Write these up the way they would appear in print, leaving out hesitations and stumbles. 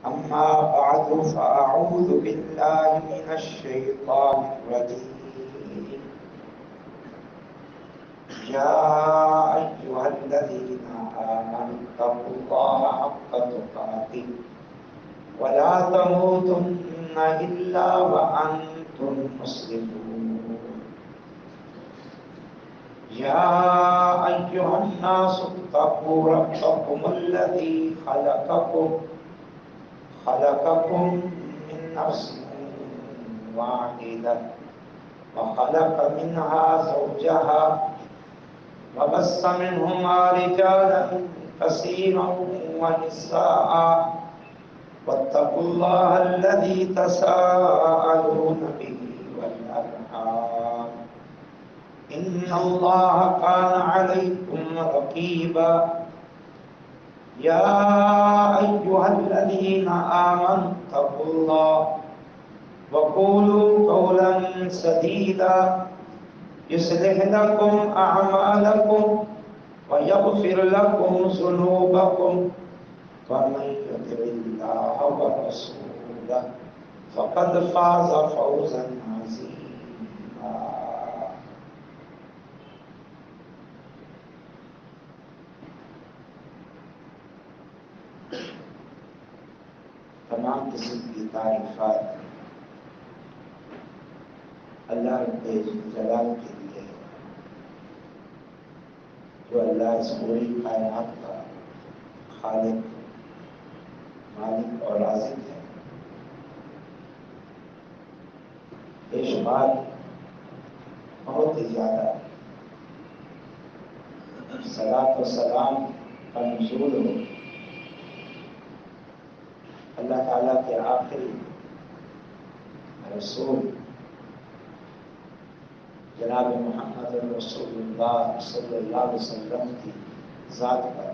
أما بعد فأعوذ بالله من الشيطان الرجيم. يا أيها الذين آمنوا اتقوا الله حق تقاته ولا تموتن إلا وأنتم مسلمون. يا أيها الناس اتقوا ربكم الذي خلقكم من نفس واحدة وخلق منها زوجها وبث منهما رجالا كثيرا ونساء واتقوا الله الذي تساءلون به والأرحام إن الله كان عليكم رقيبا. يا أيها الذين آمنوا اتقوا الله وقولوا قولا سديدا يصلح لكم أعمالكم ويغفر لكم ذنوبكم ومن يطع الله ورسوله فقد فاز فوزا عظيما. تمام قسم کی تعریفات اللہ رب جلال کے لیے، جو اللہ اس پوری کائنات کا خالق، مالک اور رازق ہے. بے شمار بہت ہی زیادہ صلاۃ و سلام کا نزول ہو اللہ تعالیٰ کے آخری رسول جناب محمد رسول اللہ صلی اللہ علیہ وسلم کی ذات پر،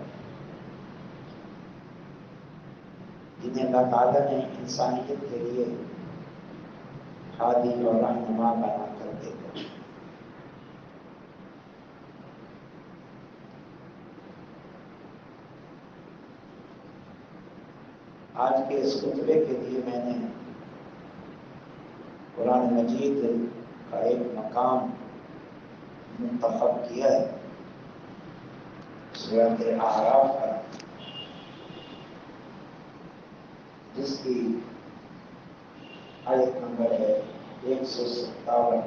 جنہیں اللہ تعالیٰ نے انسانیت کے لیے ہادی اور رہنما بنا کر دے گا. آج کے اس خطبے کے لیے میں نے قرآن مجید کا ایک مقام منتخب کیا ہے، سورۃ اعراف کا، جس کی آیت نمبر ہے 157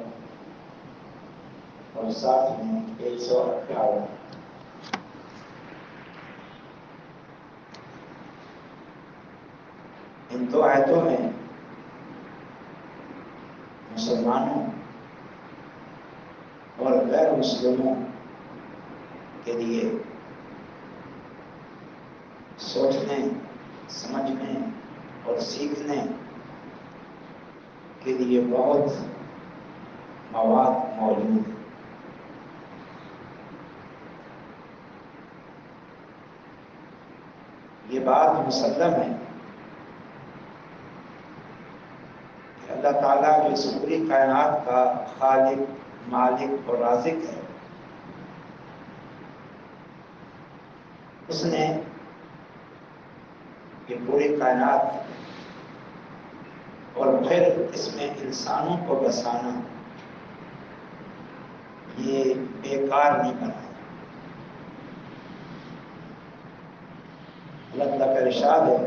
اور ساتھ میں 158. ان دو آیتوں میں مسلمانوں اور غیر مسلموں کے لیے سوچنے، سمجھنے اور سیکھنے کے لیے بہت مواد موجود ہے. یہ بات مسلم ہے کہ اللہ تعالیٰ جو اس پوری کائنات کا خالق، مالک اور رازق ہے، اس نے یہ پوری کائنات اور پھر اس میں انسانوں کو بسانا یہ بیکار نہیں بنایا. اللہ تعالیٰ کا ارشاد ہے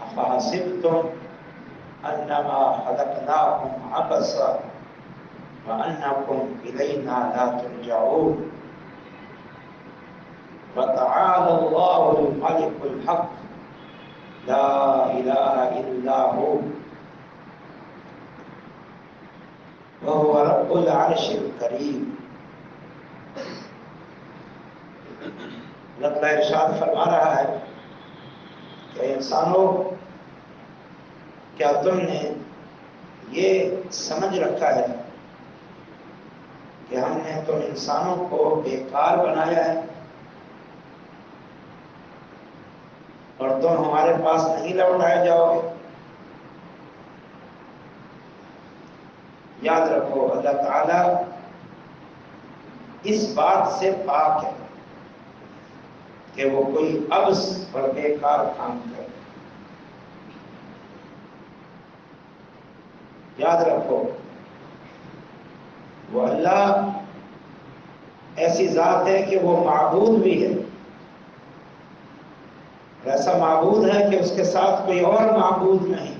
افحسبتم انما خلقناکم عبثا وانکم الینا لا ترجعون وتعالى الله الملك الحق لا إله إلا هو وهو رب العرش الكريم. اللہ تعالیٰ ارشاد فرما رہا ہے کہ انسانوں، کیا تم نے یہ سمجھ رکھا ہے کہ ہم نے تم انسانوں کو بیکار بنایا ہے اور تم ہمارے پاس نہیں لوٹائے جاؤ گے؟ یاد رکھو اللہ تعالیٰ اس بات سے پاک ہے کہ وہ کوئی عبث اور بیکار کام کرے. یاد رکھو وہ اللہ ایسی ذات ہے کہ وہ معبود بھی ہے، ایسا معبود ہے کہ اس کے ساتھ کوئی اور معبود نہیں.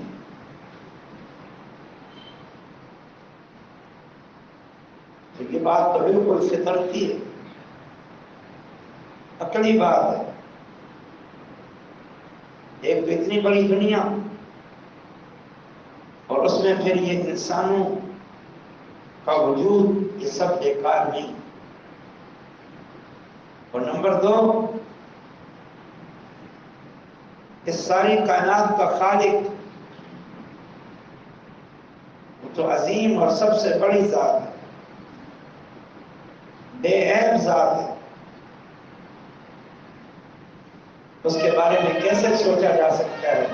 تو یہ بات تو بالکل فطرتی ہے، عقلی بات ہے. ایک تو اتنی بڑی دنیا اور اس میں پھر یہ انسانوں کا وجود، یہ سب بیکار نہیں. اور نمبر دو، اس ساری کائنات کا خالق وہ تو عظیم اور سب سے بڑی ذات ہے، بے عیب ذات ہے. اس کے بارے میں کیسے سوچا جا سکتا ہے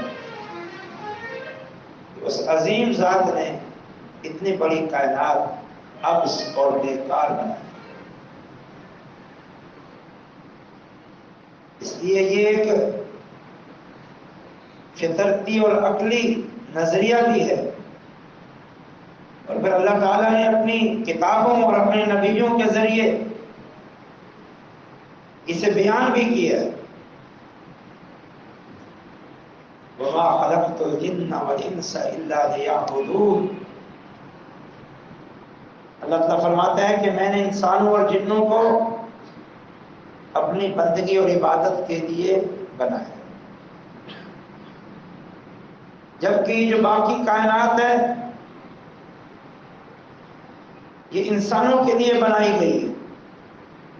کہ اس عظیم ذات نے اتنی بڑی کائنات عبث اور بیکار بنائی. اس لیے یہ ایک فطرتی اور عقلی نظریہ بھی ہے. اور پھر اللہ تعالیٰ نے اپنی کتابوں اور اپنے نبیوں کے ذریعے اسے بیان بھی کیا ہے. وَمَا خَلَقْتُ الْجِنَّ وَالْإِنسَ إِلَّا لِيَعْبُدُونِ. اللہ تعالیٰ فرماتا ہے کہ میں نے انسانوں اور جنوں کو اپنی بندگی اور عبادت کے لیے بنایا، جبکہ جو باقی کائنات ہے یہ انسانوں کے لیے بنائی گئی ہے.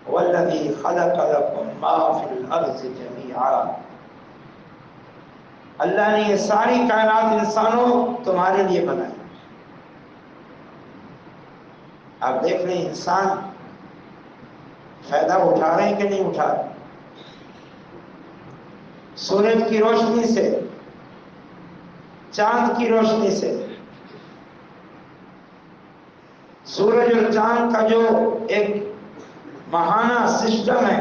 وَالَّذِي خَلَقَ لَكُم مَّا فِي الْأَرْضِ جَمِيعًا. اللہ نے یہ ساری کائنات انسانوں تمہارے لیے بنائی. آپ دیکھ رہے ہیں انسان فائدہ اٹھا رہے ہیں کہ نہیں اٹھا رہے؟ سورج کی روشنی سے، چاند کی روشنی سے، سورج اور چاند کا جو ایک ماہانہ سسٹم ہے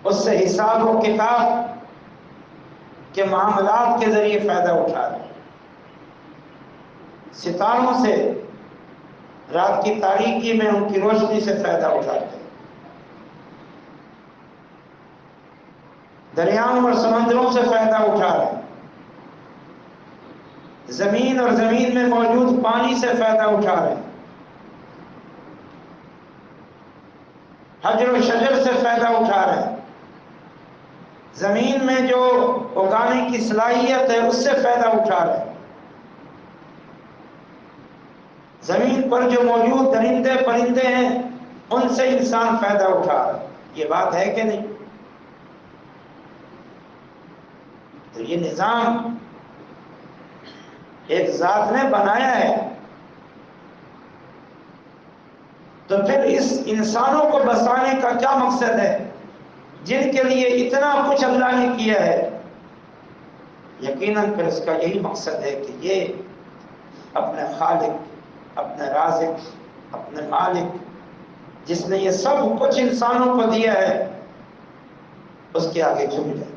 اس سے حساب و کتاب کے معاملات کے ذریعے فائدہ اٹھا رہے ہیں. ستاروں سے رات کی تاریکی میں ان کی روشنی سے فائدہ اٹھاتے ہیں. دریاؤں اور سمندروں سے فائدہ اٹھا رہے ہیں. زمین اور زمین میں موجود پانی سے فائدہ اٹھا رہے ہیں. حجر و شجر سے فائدہ اٹھا رہے ہیں. زمین میں جو اگانے کی صلاحیت ہے اس سے فائدہ اٹھا رہے ہیں. زمین پر جو موجود درندے پرندے ہیں ان سے انسان فائدہ اٹھا رہا ہے. یہ بات ہے کہ نہیں؟ تو یہ نظام ایک ذات نے بنایا ہے. تو پھر اس انسانوں کو بسانے کا کیا مقصد ہے جن کے لیے اتنا کچھ اللہ نے کیا ہے؟ یقیناً پھر اس کا یہی مقصد ہے کہ یہ اپنے خالق، اپنے رازق، اپنے مالک جس نے یہ سب کچھ انسانوں کو دیا ہے اس کے آگے جھک جائیں،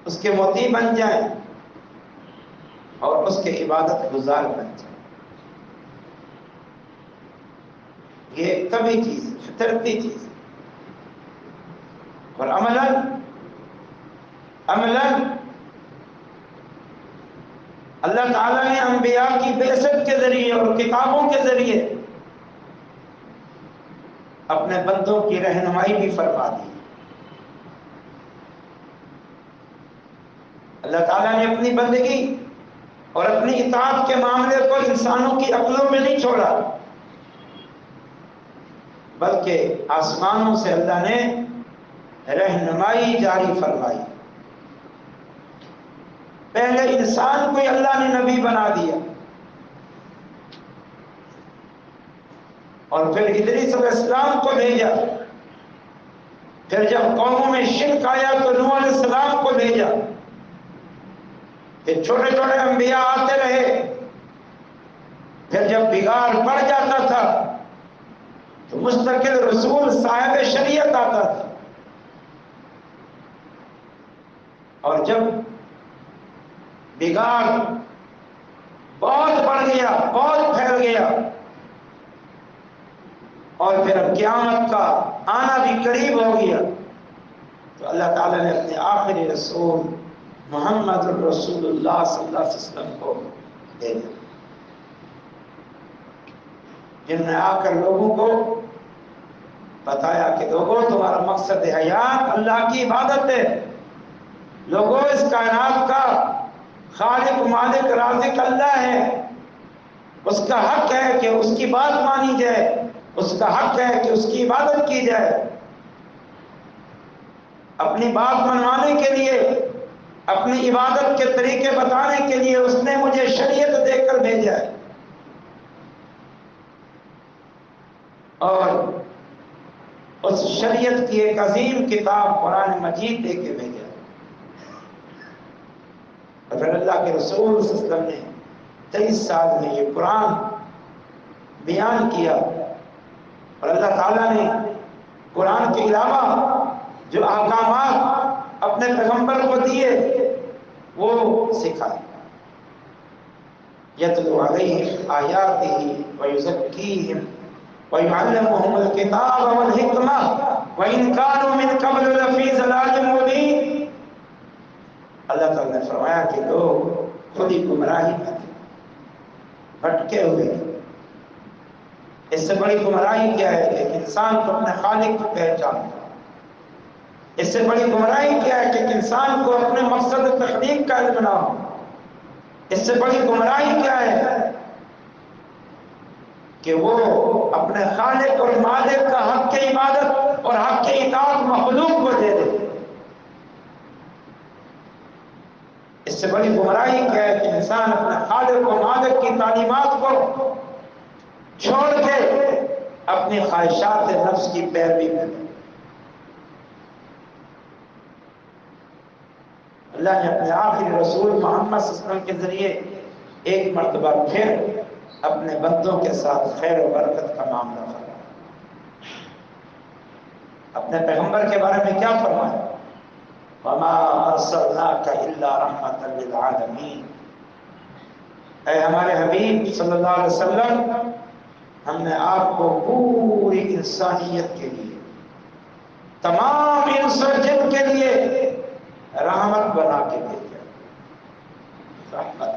اس کے مطیع بن جائیں اور اس کے عبادت گزار بن جائیں. یہ ایک طبعی چیز ہے، فطرتی چیز ہے. اور عملاً اللہ تعالیٰ نے انبیاء کی بعثت کے ذریعے اور کتابوں کے ذریعے اپنے بندوں کی رہنمائی بھی فرما دی. اللہ تعالیٰ نے اپنی بندگی اور اپنی اطاعت کے معاملے کو انسانوں کی عقلوں میں نہیں چھوڑا، بلکہ آسمانوں سے اللہ نے رہنمائی جاری فرمائی. پہلے انسان کو اللہ نے نبی بنا دیا اور پھر ادریس علیہ السلام کو بھیجا. پھر جب قوموں میں شرک آیا تو نوح علیہ السلام کو بھیجا. پھر چھوٹے چھوٹے انبیاء آتے رہے. پھر جب بگاڑ پڑ جاتا تھا تو مستقل رسول صاحب شریعت آتا تھا، اور جب بگاڑ بہت بڑھ گیا، بہت پھیل گیا، اور پھر اب قیامت کا آنا بھی قریب ہو گیا، تو اللہ تعالیٰ نے اپنے آخری رسول محمد الرسول اللہ صلی اللہ علیہ وسلم کو بھیجا، جن نے آ کر لوگوں کو بتایا کہ لوگوں تمہارا مقصد حیات اللہ کی عبادت ہے، لوگوں اس کائنات کا خالق مالک رازق اللہ ہے، اس کا حق ہے کہ اس کی بات مانی جائے، اس کا حق ہے کہ اس کی عبادت کی جائے۔ اپنی بات منوانے کے لیے، اپنی عبادت کے طریقے بتانے کے لیے اس نے مجھے شریعت دے کر بھیجا ہے، اور اس شریعت کی ایک عظیم کتاب قرآن مجید دے کے بھیجا ہے۔ اور پھر اللہ کے رسول صلی اللہ علیہ وسلم نے 23 سال میں یہ قرآن بیان کیا، اور اللہ تعالیٰ نے قرآن کے علاوہ جو احکامات اپنے پیغمبر کو دیے وہ سکھائے۔ یتلو علیہم آیاتہ ویزکیہم ویعلمہم الکتاب والحکمہ وإن كانوا من قبل لفی ضلال مبین۔ اللہ تعالیٰ نے فرمایا کہ لوگ خود ہی گمراہی میں تھے، بھٹکے ہوئے۔ اس سے بڑی گمراہی کیا ہے کہ انسان کو اپنے خالق کو پہچان، اس سے بڑی گمراہی کیا ہے کہ انسان کو اپنے مقصد تخلیق کا علم نہ ہو، اس سے بڑی گمراہی کیا ہے کہ وہ اپنے خالق اور مالک کا حق کی عبادت اور حق کی اطاعت مخلوق کو دے دے۔ اس سے بڑی گمراہی کیا ہے کہ انسان اپنے خالق و مالک کی تعلیمات کو چھوڑ کے اپنی خواہشات نفس کی پیروی کرے۔ اللہ نے اپنے آخری رسول محمد صلی اللہ علیہ وسلم کے ذریعے ایک مرتبہ پھر اپنے بندوں کے ساتھ خیر و برکت کا معاملہ فرمایا۔ اپنے پیغمبر کے بارے میں کیا فرمایا؟ وَمَا أَرْسَلْنَاكَ إِلَّا رَحْمَةً لِلْعَالَمِينَ، اے ہمارے حبیب صلی اللہ علیہ وسلم، ہم نے آپ کو پوری انسانیت کے لیے، تمام انس و جن کے لیے رحمت بنا کے بھیجا۔ رحمت،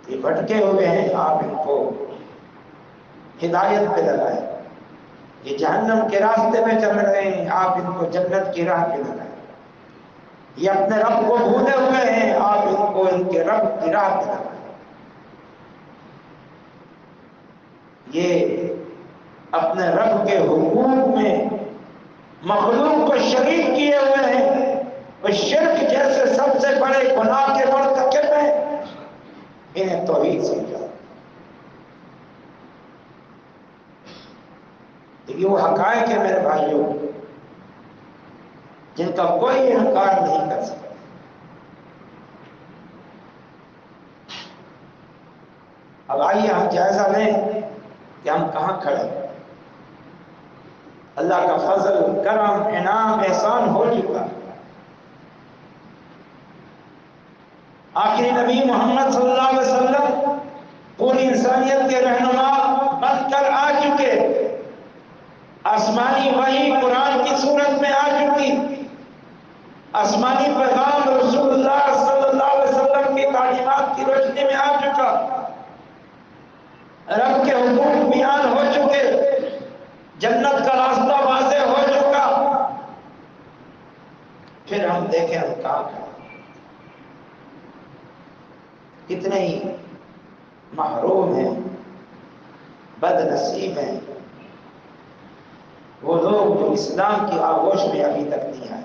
یہ بھٹکے ہوئے ہیں، آپ ان کو ہدایت پہ لگائیں، یہ جہنم کے راستے میں چل رہے ہیں، آپ ان کو جنت کی راہ پہ لگائیں، یہ اپنے رب کو بھولے ہوئے ہیں، آپ ان کو ان کے رب کی راہ پہ لگائیں۔ یہ اپنے رب کے حقوق میں مخلوق کو شریک کیے ہوئے ہیں، وہ شرک جیسے سب سے بڑے گناہ کے مرتکب ہیں، انہیں توحید سمجھا۔ یہ وہ حقائق ہے میرے بھائیوں جن کا کوئی انکار نہیں کر سکتا۔ اب آئیے ہم جائزہ لیں کہ ہم کہاں کھڑے ہیں۔ اللہ کا فضل، کرم، انعام، احسان ہو چکا۔ آخری نبی محمد صلی اللہ علیہ وسلم پوری انسانیت کے رہنما بن کر آ چکے، آسمانی وحی قرآن کی صورت میں آ چکی، آسمانی پیغام رسول اللہ صلی اللہ علیہ وسلم کی تعلیمات کی روشنی میں آ چکا، رب کے حقوق بیان ہو چکے، جنت کا راستہ واضح ہو چکا۔ پھر ہم دیکھیں ہم کہاں کھڑے، کتنے ہی محروم ہیں، بد نصیب ہیں وہ لوگ جو اسلام کی آغوش میں ابھی تک نہیں آئے۔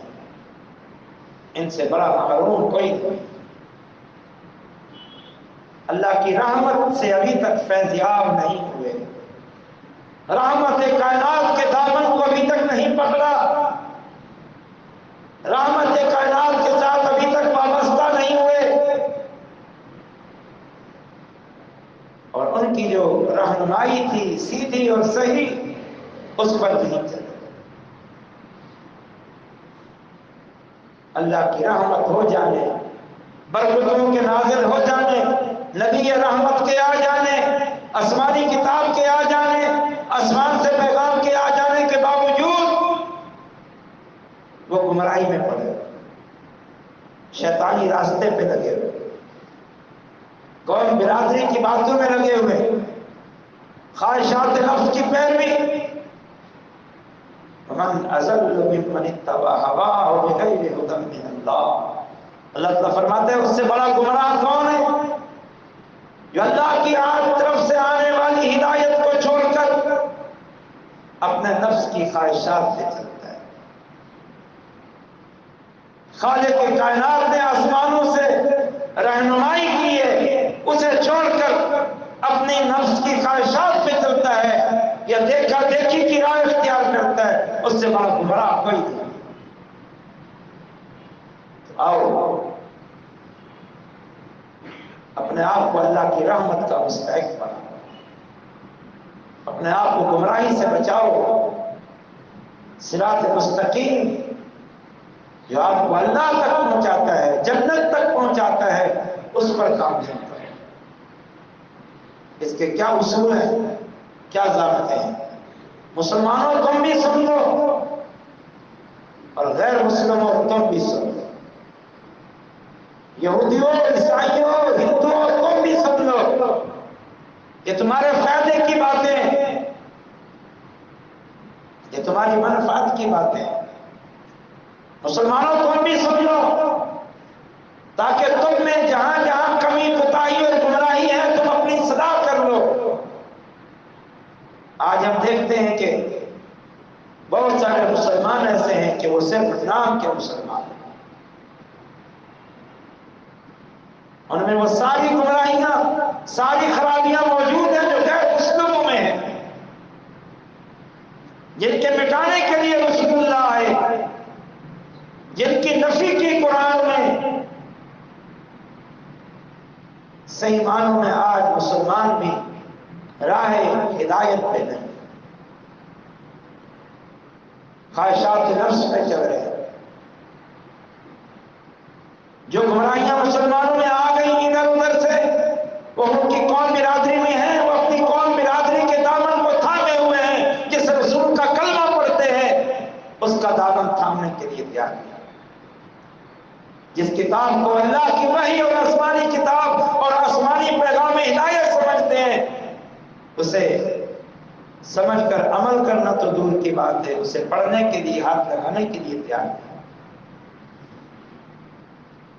ان سے بڑا محروم کوئی نہیں، اللہ کی رحمت سے ابھی تک فیضیاب نہیں ہوئے، رحمت کائنات کے دامن کو ابھی تک نہیں پکڑا، رحمت کائنات کے ساتھ ابھی تک وابستہ نہیں ہوئے، اور ان کی جو رہنمائی رہنمائی تھی سیدھی اور صحیح، اس پر نہیں چلے۔ اللہ کی رحمت ہو جانے، برکتوں کے نازل ہو جانے، نبی رحمت کے آ جانے، آسمانی کتاب کے آ جانے، آسمان سے پیغام کے آ جانے کے باوجود وہ گمراہی میں پڑے، شیطانی راستے پہ لگے ہوئے، قوم برادری کی باتوں میں لگے ہوئے، خواہشات نفس کی پیروی۔ ومن اضل ممن اتبع هواه بغیر هدى من اللہ، اللہ تعالیٰ فرماتے ہیں اس سے بڑا گمراہ کون ہے؟ جو اللہ کی طرف سے آنے والی ہدایت کو چھوڑ کر اپنے نفس کی خواہشات پہ چلتا ہے۔ خالق کائنات نے آسمانوں سے رہنمائی کی ہے، اسے چھوڑ کر اپنی نفس کی خواہشات پہ چلتا ہے یا دیکھا دیکھی کی راہ اختیار کرتا ہے، اس سے بڑا گمراہ کوئی نہیں۔ آؤ اپنے آپ کو اللہ کی رحمت کا مستحق بناؤ، اپنے آپ کو گمراہی سے بچاؤ، صراط مستقیم جو آپ کو اللہ تک پہنچاتا ہے، جنت تک پہنچاتا ہے، اس پر کام کرو۔ اس کے کیا اصول ہیں، کیا ضابطے ہیں؟ مسلمانوں تم بھی سن لو اور غیر مسلموں تم بھی سن لو، یہودیوں عیسائیوں ہندوؤں تم بھی سن لو، یہ تمہارے فائدے کی باتیں ہیں، یہ تمہاری منفعت کی باتیں ہیں۔ مسلمانوں تم بھی سن لو تاکہ تم میں جہاں جہاں کمی کوتاہی اور گمراہی ہے تم اپنی اصلاح کر لو۔ آج ہم دیکھتے ہیں کہ بہت سارے مسلمان ایسے ہیں کہ وہ صرف نام کے مسلمان ہیں، ان میں وہ ساری گمراہیاں، ساری خرابیاں موجود ہیں جو غیر مسلموں میں ہیں، جن کے مٹانے کے لیے رسول اللہ آئے، جن کی نفی کی قرآن میں، صحیح معنوں میں آج مسلمان بھی راہ ہدایت پہ نہیں، خواہشات نفس پہ چل رہے ہیں۔ جو گمراہیاں مسلمانوں میں آ گئی ادھر ادھر سے، وہ ان کی قوم برادری میں ہیں، وہ اپنی قوم برادری کے دامن کو تھامے ہوئے ہیں، جس رسول کا کلمہ پڑھتے ہیں اس کا دامن تھامنے کے لیے تیار نہیں۔ جس کتاب کو اللہ کی وحی اور آسمانی کتاب اور آسمانی پیغام ہدایت سمجھتے ہیں، اسے سمجھ کر عمل کرنا تو دور کی بات ہے، اسے پڑھنے کے لیے، ہاتھ لگانے کے لیے تیار نہیں۔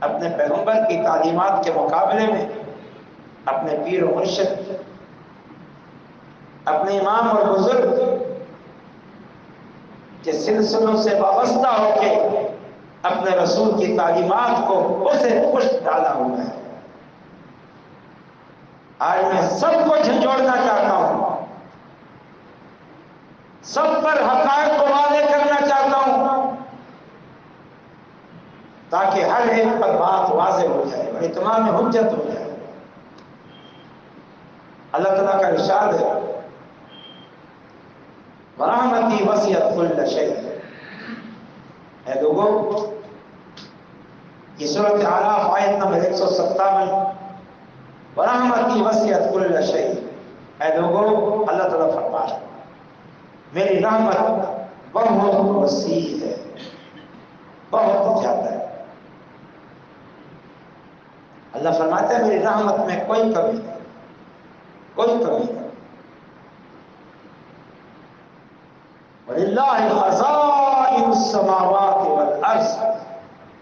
اپنے پیغمبر کی تعلیمات کے مقابلے میں اپنے پیر و مرشد، اپنے امام اور بزرگ کے سلسلوں سے وابستہ ہو کے اپنے رسول کی تعلیمات کو اسے پشت ڈالا ہوا ہے۔ آج میں سب کو جھنجھوڑنا چاہتا ہوں، سب پر حقائق کو واضح کرنا چاہتا ہوں تاکہ ہر ایک پر بات واضح ہو جائے اور اتمام حجت ہو جائے۔ اللہ تعالیٰ کا ارشاد ہے وَرَحْمَتِي وَسِعَتْ كُلَّ شَيْءٍ۔ اے لوگوں، یہ سورۃ اعراف آیت نمبر 157، وَرَحْمَتِي وَسِعَتْ كُلَّ شَيْءٍ۔ اے لوگوں، اللہ تعالیٰ فرما ہے میری رحمت بہت وسیع ہے، بہت زیادہ ہے۔ اللہ فرماتا ہے میری رحمت میں کوئی کمی نہیں، کوئی کمی نہیں۔ وَلِلَّهِ خَزَائِنُ السَّمَاوَاتِ وَالْأَرْضِ،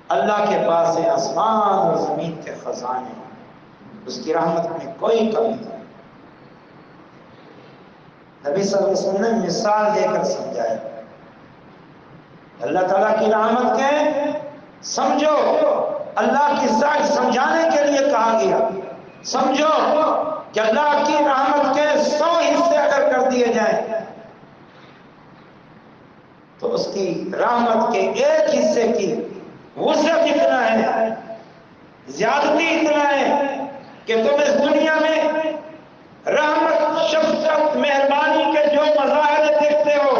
اللہ کے پاس ہے آسمان اور زمین کے خزانے، اس کی رحمت میں کوئی کمی نہیں۔ نبی صلی اللہ علیہ وسلم نے مثال دے کر سمجھایا، اللہ تعالیٰ کی رحمت کے سمجھو، اللہ کی ذات سمجھانے کے لیے کہا گیا، سمجھو کہ اللہ کی رحمت کے 100 حصے اگر کر دیے جائیں تو اس کی رحمت کے ایک حصے کی وسعت اتنا ہے، زیادتی اتنا ہے کہ تم اس دنیا میں رحمت، شفقت رحمت مہربانی کے جو مظاہر دیکھتے ہو،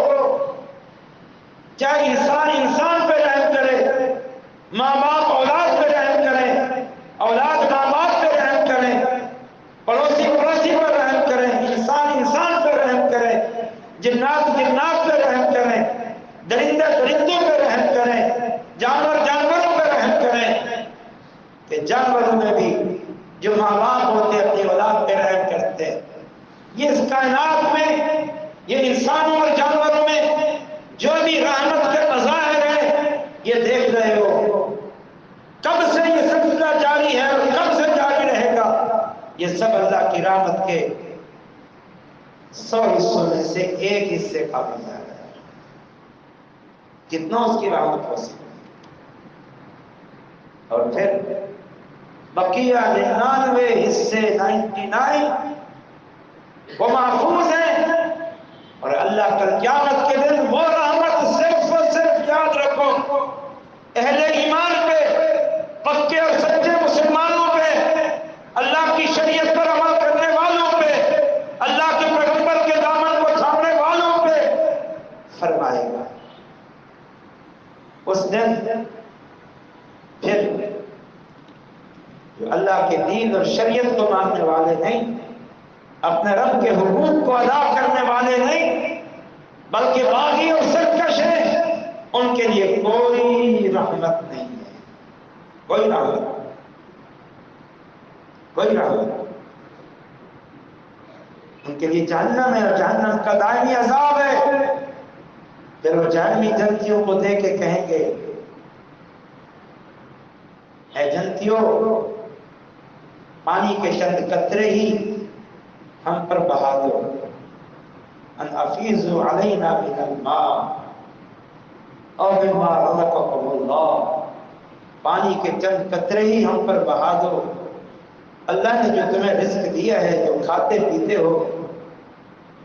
چاہے انسان انسان پہ رحم کرے، ماں باپ اولاد پہ رحم کریں، اولاد ماں باپ پہ رحم کریں، پڑوسی پڑوسی پر رحم کریں، انسان انسان پہ رحم کریں، جنات جنات پہ رحم کریں، درندے درندوں پہ رحم کریں، جانور جانوروں پہ رحم کریں، کہ جانوروں میں بھی جو ماں باپ ہوتے اپنی اولاد پہ رحم کرتے ہیں۔ یہ اس کائنات میں، یہ انسانوں اور جانوروں میں جو بھی رحمت کے مظاہر ہیں، یہ دیکھ رہے ہو، کب سے یہ سلسلہ جاری ہے اور کب سے جاری رہے گا، یہ سب اللہ کی رحمت کے 100 حصوں میں سے ایک حصے کا مظاہر ہے۔ کتنا اس کی رحمت ہو سکتی، اور پھر بقیہ 99 حصے 99 وہ محفوظ ہیں، اور اللہ کل قیامت کے دن وہ رحمت صرف اور صرف یاد رکھو اہل ایمان پہ، پکے اور سچے مسلمانوں پہ، اللہ کی شریعت پر عمل کرنے والوں پہ، اللہ کے پیغمبر کے دامن کو تھامنے والوں پہ فرمائے گا۔ اس دن پھر جو اللہ کے دین اور شریعت کو ماننے والے نہیں، اپنے رب کے حقوق کو ادا کرنے والے نہیں، بلکہ باغی اور سرکش ہیں، ان کے لیے کوئی رحمت نہیں ہے، کوئی رحمت، کوئی رحمت۔ ان کے لیے جہنم ہے، اور جہنم کا دائمی عذاب ہے۔ پھر وہ جہنمی جنتیوں کو دے کے کہیں گے، اے جنتیوں، پانی کے چند قطرے ہی ہم پر بہا دو، ان افیضوا علینا من الماء او مما رزقکم اللہ، پانی کے چند قطرے ہی ہم پر بہا دو، اللہ نے جو تمہیں رزق دیا ہے، جو کھاتے پیتے ہو،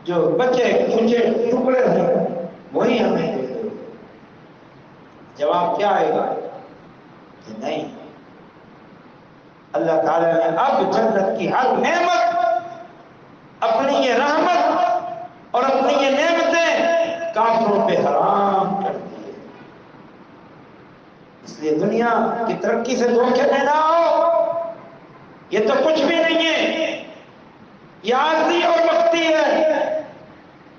جو بچے کچے ٹکڑے ہیں، وہی ہمیں دے دو۔ جواب کیا آئے گا کہ نہیں، اللہ تعالیٰ نے اب جنت کی ہر نعمت، اپنی یہ رحمت اور اپنی یہ نعمتیں کافروں پہ حرام کر دی ہے۔ اس لیے دنیا کی ترقی سے دھوکے میں نہ آؤ، یہ تو کچھ بھی نہیں ہے، یہ عارضی اور وقتی ہے،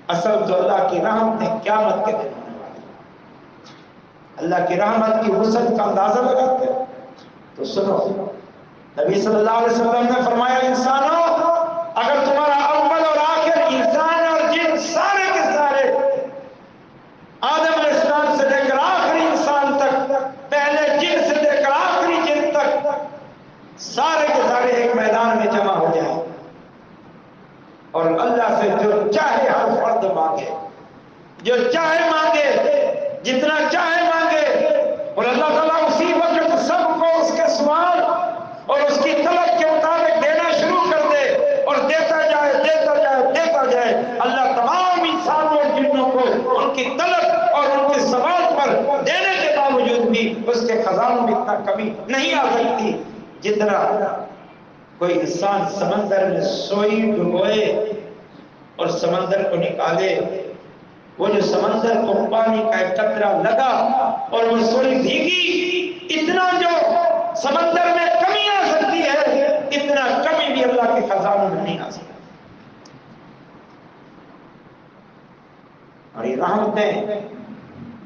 اصل تو اللہ کی رحمت نے قیامت کے دن ہونے والی ہے۔ اللہ کی رحمت کی وسعت کا اندازہ لگاتے ہو تو سنو، نبی صلی اللہ علیہ وسلم نے فرمایا، انسانوں، اگر تمہارا اول اور آخر، انسان اور جن سارے کے سارے، آدم علیہ السلام سے لے کر آخری انسان تک، پہلے جن سے لے کر آخری جن تک، سارے کے سارے ایک میدان میں جمع ہو جائیں اور اللہ سے جو چاہے ہر فرد مانگے، جو چاہے مانگے، جتنا چاہے مانگے، اور اللہ تعالیٰ اسی وقت سب کو اس کے سوال اور اس کی طلب کے مطابق دینا شروع کر دے، اور دیتا جائے دیتا جائے دیتا جائے، اللہ تمام انسانوں اور جنوں کو ان کی طلب اور ان کے سوال پر دینے کے باوجود بھی اس کے خزانوں میں اتنا کمی نہیں آ سکتی جتنا کوئی انسان سمندر میں سوئی ڈبوئے اور سمندر کو نکالے، وہ جو سمندر کو پانی کا ایک قطرہ لگا اور وہ سوئی بھیگی، اتنا جو سمندر میں کمی آ سکتی ہے، اتنا کمی بھی اللہ کے خزانوں میں نہیں آ سکتی۔ اور یہ رحمتیں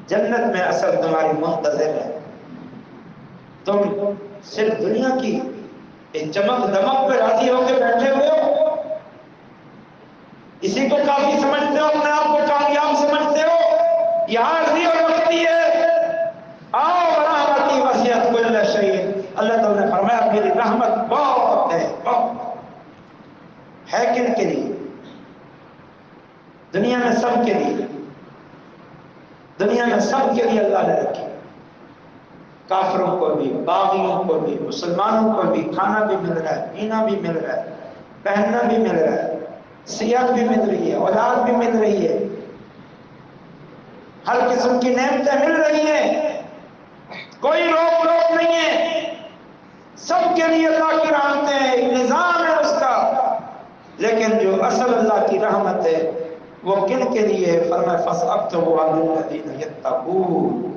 جنت میں اصل تمہاری منتظر ہے، تم صرف دنیا کی ایک چمک دمک پہ راضی ہو کے بیٹھے ہوئے ہو، اسی کو کافی سمجھتے ہو، اپنے آپ کو کامیاب سمجھتے ہو، یہ عارضی اور وقتی ہے۔ آؤ رحمتی وسعت کل شیء، اللہ تعالیٰ نے فرمایا میری رحمت بہت ہے، بہت ہے، کن کے لیے؟ دنیا میں سب کے لیے، دنیا میں سب کے لیے اللہ نے رکھی، کافروں کو بھی، باغیوں کو بھی، مسلمانوں کو بھی، کھانا بھی مل رہا ہے، پینا بھی مل رہا ہے، پہننا بھی مل رہا ہے، صحت بھی مل رہی ہے، اولاد بھی مل رہی ہے، ہر قسم کی نعمتیں مل رہی ہیں، کوئی روک ٹوک نہیں ہے، سب کے لیے اللہ کی رحمتیں ہیں، ایک نظام ہے اس کا، لیکن جو اصل اللہ کی رحمت ہے وہ کن کے لیے؟ فرمایا فَسَأَكْتُبُهَا لِلَّذِينَ يَتَّقُونَ۔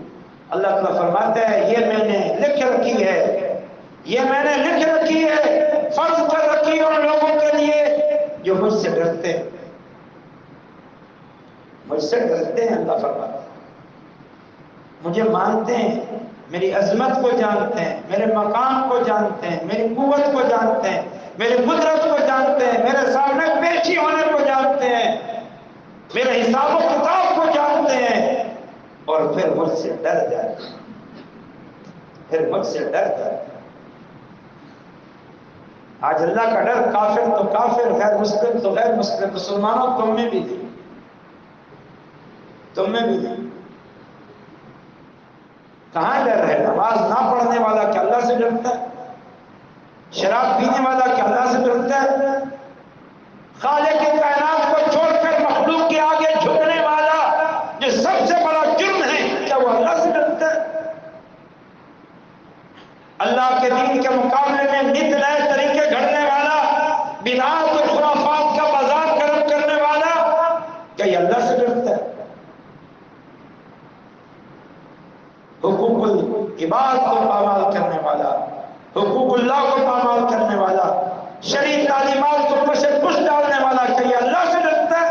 اللہ تعالیٰ فرماتا ہے یہ میں نے لکھ رکھی ہے، یہ میں نے لکھ رکھی ہے، فرض کر رکھی ہے ان لوگوں کے لیے جو مجھ سے ڈرتے ہیں، مجھ سے ڈرتے ہیں۔ اللہ فرماتا ہے مجھے مانتے ہیں، میری عظمت کو جانتے ہیں، میرے مقام کو جانتے ہیں، میری قوت کو جانتے ہیں، میری قدرت کو جانتے ہیں، میرے سامنے پیشی ہونے کو جانتے ہیں، میرے حساب و کتاب کو جانتے ہیں، اور پھر مجھ سے ڈر جاتے ہیں، پھر مجھ سے ڈر جاتے ہیں۔ آج اللہ کا ڈر کافر تو کافر، غیر مسلم تو غیر مسلم، مسلمانوں تم میں بھی نہیں، تم میں بھی نہیں۔ کہاں ڈر ہے؟ نماز نہ پڑھنے والا کیا اللہ سے ڈرتا ہے؟ شراب پینے والا کیا اللہ سے ڈرتا ہے؟ خالق کائنات کو چھوڑ کر مخلوق کے آگے جھکنے والا جو سب سے بڑا جرم ہے، کیا وہ اللہ سے ڈرتا ہے؟ اللہ کے دین کے مقابلے میں نت نئے طریقے گھڑنے والا، بدعات اور خرافات کا بازار گرم کرنے والا، کیا یہ اللہ سے ڈرتا ہے؟ حقوق العباد کو پامال کرنے والا، حقوق اللہ کو پامال کرنے والا، شرعی تعلیمات کو پس پش ڈالنے والا، کیا یہ اللہ سے ڈرتا ہے؟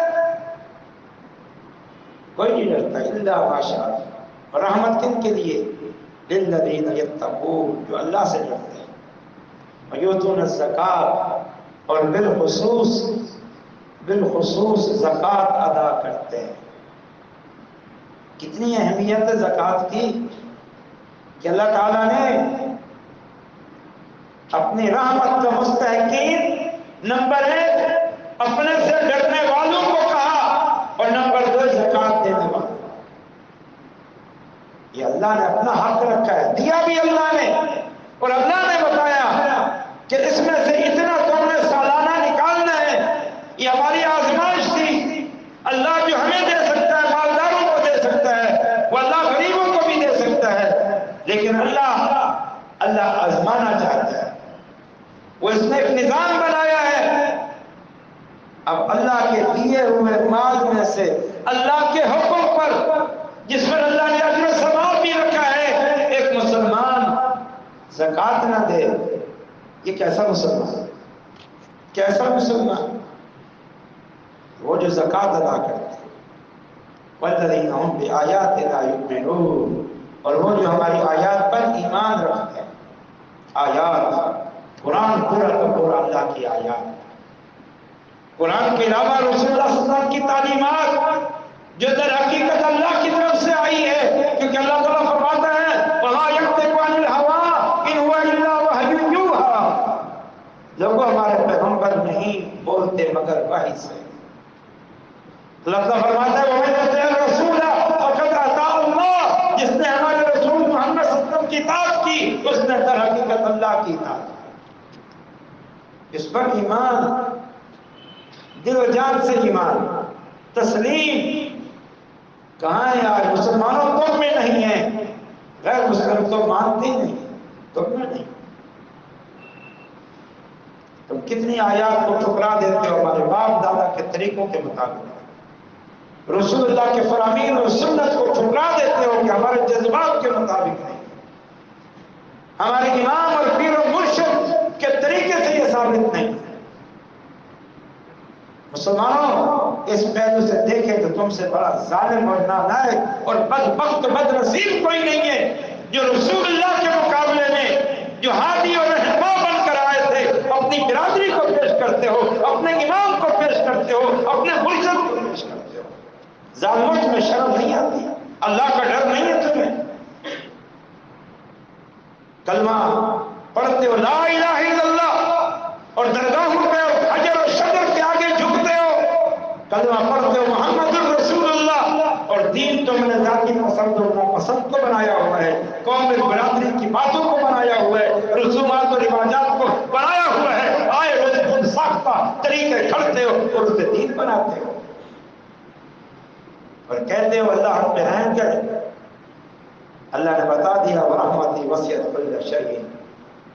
کوئی نہیں ڈرتا الا ما شاء اللہ۔ اور رحمت کن کے لیے؟ للذین یتقون، جو اللہ سے ڈرتے ہیں، ویؤتون الزکات، اور بالخصوص زکات ادا کرتے ہیں۔ کتنی اہمیت ہے زکات کی کہ اللہ تعالیٰ نے اپنی رحمت کا مستحقین نمبر 1 اپنے سے ڈرنے والوں کو کہا، اور نمبر 2 زکات دینے والوں۔ یہ اللہ نے اپنا حق رکھا ہے، دیا بھی اللہ نے، اور اللہ نے بتایا کہ اس میں سے اتنا تم نے سالانہ نکالنا ہے۔ یہ ہماری آزمائش تھی۔ اللہ جو ہمیں دے سکتا ہے، مالداروں کو دے سکتا ہے، وہ اللہ غریبوں کو بھی دے سکتا ہے، لیکن اللہ آزمانا چاہتا ہے۔ وہ اس نے ایک نظام بنایا ہے۔ اب اللہ کے دیے ہوئے مال میں سے اللہ کے حکم پر، جس پر اللہ نے اجر و ثواب بھی رکھا ہے، ایک مسلمان زکات نہ دے، یہ کیسا مسلمان؟ کیسا مسلمان؟ وہ جو زکات ادا کرتے ہیں، والذین هم بآیاتنا یؤمنون، اور وہ جو ہماری آیات پر ایمان رکھتے ہیں۔ آیات، قرآن پورا کا پورا اللہ کی آیات، قرآن کے علاوہ رسول اللہ صلی اللہ علیہ وسلم کی تعلیمات جو در حقیقت اللہ کی طرف سے آئی ہے، کیونکہ اللہ تعالیٰ فرماتا ہے وَمَا يَنطِقُ عَنِ الْهَوَىٰ إِنْ هُوَ إِلَّا وَحْيٌ يُوحَىٰ، لوگوں ہمارے پیغمبر نہیں بولتے مگر وحی سے۔ اللہ تعالیٰ فرماتا ہے وَمَن يُطِعِ الرَّسُولَ فَقَدْ أَطَاعَ اللَّهَ، جس نے ہمارے رسول محمد صلی اللہ علیہ وسلم کی اطاعت کی، اس نے در حقیقت اللہ کی اطاعت کی۔ اس پر ایمان، دل و جان سے ایمان، تسلیم کہاں ہے؟ آج مسلمانوں تم میں نہیں ہے، غیر مسلم تو مانتے نہیں، تم میں نہیں۔ تم کتنی آیات کو ٹھکرا دیتے ہو ہمارے باپ دادا کے طریقوں کے مطابق، رسول اللہ کے فرامین اور سنت کو ٹھکرا دیتے ہو کہ ہمارے جذبات کے مطابق نہیں، ہمارے امام اور پیر و مرشد کے طریقے سے یہ ثابت نہیں۔ مسلمانوں اس پہلو سے دیکھیں تو تم سے بڑا ظالم اور نالائق اور بدبخت بد نصیب کوئی نہیں ہے جو رسول اللہ کے مقابلے میں جو ہادی اور رہنما بن کر آئے تھے، اپنی برادری کو پیش کرتے ہو، اپنے امام کو پیش کرتے ہو، اپنے مرشد کو پیش کرتے ہو۔ ظالموں تمہیں شرم نہیں آتی؟ اللہ کا ڈر نہیں ہے تمہیں؟ کلمہ پڑھتے ہو لا الہ الا اللہ، اور درگاہوں پہ حجر و شجر کے آگے جھکتے ہو، کلمہ پڑھتے ہو محمد الرسول اللہ، اور دین تم نے ذاتی پسند اور ناپسند کو بنایا ہوا ہے، قوم برادری کی باتوں کو بنایا ہوا ہے، رسومات اور رواجات کو بنایا ہوا ہے، آئے روز خود ساختہ طریقے کھڑتے ہو اور اسے دین بناتے ہو، اور کہتے ہو اللہ ہم پہ رحم کرے۔ اللہ نے بتا دیا ورحمتی وسعت کل شیء